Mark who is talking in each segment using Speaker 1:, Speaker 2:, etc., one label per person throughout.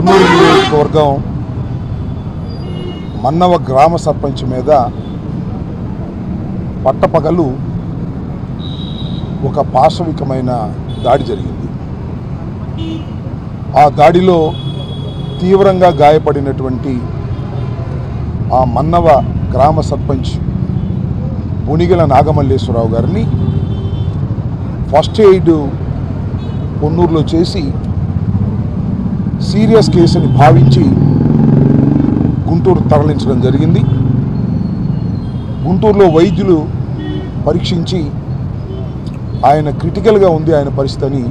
Speaker 1: నియోజకవర్గం మన్నవ గ్రామ సర్పంచ్ మీద పట్టపగలు ఒక పాశవికమైన దాడి జరిగింది. ఆ దాడిలో తీవ్రంగా గాయపడినటువంటి ఆ మన్నవ గ్రామ సర్పంచ్ బునిగల నాగమల్లేశ్వరరావు గారిని ఫస్ట్ ఎయిడ్ పొన్నూరులో చేసి సీరియస్ కేసుని భావించి గుంటూరు తరలించడం జరిగింది. గుంటూరులో వైద్యులు పరీక్షించి ఆయన క్రిటికల్గా ఉంది ఆయన పరిస్థితి అని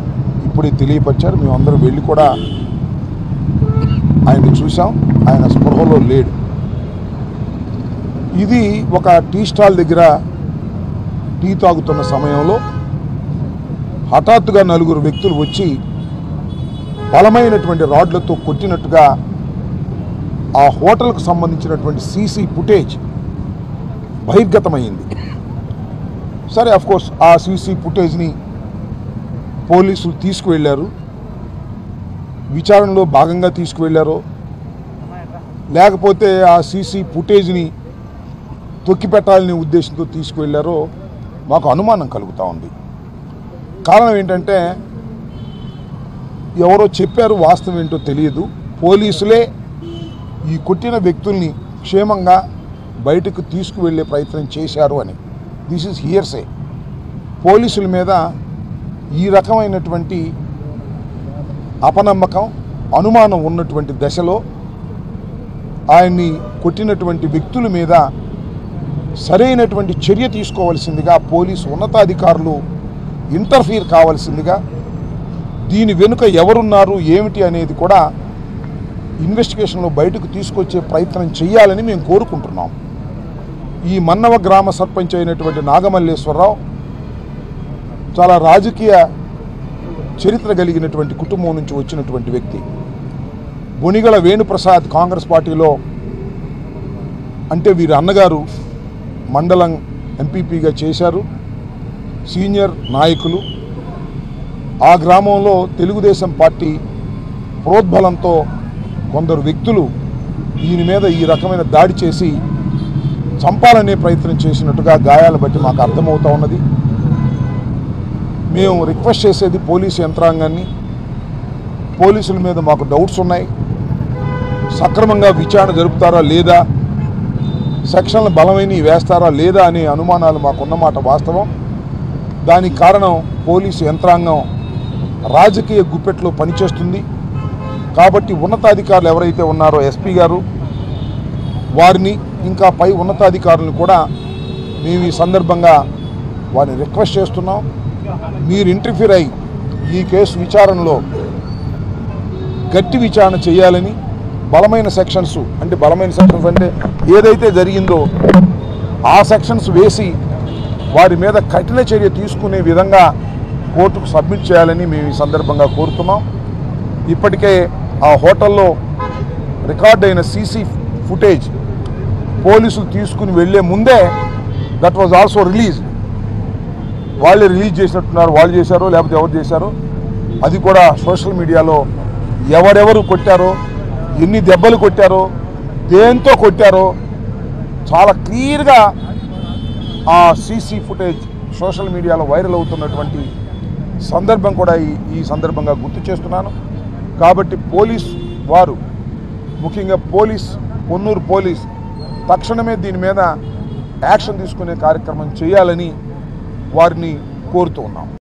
Speaker 1: ఇప్పుడే తెలియపరిచారు. మేమందరం వెళ్ళి కూడా ఆయన్ని చూసాం. ఆయన స్పృహలో లేడు. ఇది ఒక టీ స్టాల్ దగ్గర టీ తాగుతున్న సమయంలో హఠాత్తుగా నలుగురు వ్యక్తులు వచ్చి బలమైనటువంటి రాడ్లతో కొట్టినట్టుగా ఆ హోటల్కు సంబంధించినటువంటి సీసీ ఫుటేజ్ బహిర్గతమైంది. సరే, అఫ్కోర్స్ ఆ సీసీ ఫుటేజ్ని పోలీసులు తీసుకువెళ్ళారు. విచారణలో భాగంగా తీసుకువెళ్ళారో లేకపోతే ఆ సీసీ ఫుటేజ్ని తొక్కిపెట్టాలనే ఉద్దేశంతో తీసుకువెళ్ళారో మాకు అనుమానం కలుగుతూ ఉంది. కారణం ఏంటంటే ఎవరో చెప్పారు, వాస్తవం ఏంటో తెలియదు. పోలీసులే ఈ కొట్టిన వ్యక్తుల్ని క్షేమంగా బయటకు తీసుకువెళ్ళే ప్రయత్నం చేశారు అని. This is hearsay. పోలీసుల మీద ఈ రకమైనటువంటి అపనమ్మకం, అనుమానం ఉన్నటువంటి దశలో ఆయన్ని కొట్టినటువంటి వ్యక్తుల మీద సరైనటువంటి చర్య తీసుకోవాల్సిందిగా పోలీసు ఉన్నతాధికారులు ఇంటర్ఫీర్ కావాల్సిందిగా, దీని వెనుక ఎవరున్నారు ఏమిటి అనేది కూడా ఇన్వెస్టిగేషన్లో బయటకు తీసుకొచ్చే ప్రయత్నం చేయాలని మేము కోరుకుంటున్నాం. ఈ మన్నవ గ్రామ సర్పంచ్ అయినటువంటి నాగమల్లేశ్వరరావు చాలా రాజకీయ చరిత్ర కలిగినటువంటి కుటుంబం నుంచి వచ్చినటువంటి వ్యక్తి. బొనిగల వేణుప్రసాద్ కాంగ్రెస్ పార్టీలో, అంటే వీరి అన్నగారు మండలం ఎంపీపీగా చేశారు, సీనియర్ నాయకులు. ఆ గ్రామంలో తెలుగుదేశం పార్టీ ప్రోద్బలంతో కొందరు వ్యక్తులు ఈయన మీద ఈ రకమైన దాడి చేసి చంపాలనే ప్రయత్నం చేసినట్టుగా గాయాలు బట్టి మాకు అర్థమవుతూ ఉన్నది. మేము రిక్వెస్ట్ చేసేది పోలీసు యంత్రాంగాన్ని, పోలీసుల మీద మాకు డౌట్స్ ఉన్నాయి. సక్రమంగా విచారణ జరుపుతారా లేదా, సెక్షన్ల బలమైన వేస్తారా లేదా అనే అనుమానాలు మాకున్నమాట వాస్తవం. దానికి కారణం పోలీసు యంత్రాంగం రాజకీయ గుప్పెట్లో పనిచేస్తుంది. కాబట్టి ఉన్నతాధికారులు ఎవరైతే ఉన్నారో ఎస్పీ గారు, వారిని ఇంకా పై ఉన్నతాధికారులను కూడా మేము ఈ సందర్భంగా వారిని రిక్వెస్ట్ చేస్తున్నాం. మీరు ఇంటర్ఫీర్ అయ్యి ఈ కేసు విచారణలో గట్టి విచారణ చేయాలని, బలమైన సెక్షన్స్ అంటే ఏదైతే జరిగిందో ఆ సెక్షన్స్ వేసి వారి మీద కఠిన చర్య తీసుకునే విధంగా కోర్టుకు సబ్మిట్ చేయాలని మేము ఈ సందర్భంగా కోరుతున్నాం. ఇప్పటికే ఆ హోటల్లో రికార్డ్ అయిన సీసీ ఫుటేజ్ పోలీసులు తీసుకుని వెళ్లే ముందే దట్ వాజ్ ఆల్సో రిలీజ్. వాళ్ళే రిలీజ్ చేసినట్టున్నారు. వాళ్ళు చేశారో లేకపోతే ఎవరు చేశారో అది కూడా సోషల్ మీడియాలో ఎవరెవరు కొట్టారో, ఎన్ని దెబ్బలు కొట్టారో, దేంతో కొట్టారో చాలా క్లియర్గా ఆ సీసీ ఫుటేజ్ సోషల్ మీడియాలో వైరల్ అవుతున్నటువంటి సందర్భం కూడా ఈ సందర్భంగా గుర్తు చేస్తున్నాను. కాబట్టి పోలీస్ వారు, ముఖ్యంగా పొన్నూరు పోలీస్ తక్షణమే దీని మీద యాక్షన్ తీసుకునే కార్యక్రమం చేయాలని వారిని కోరుతూ ఉన్నాం.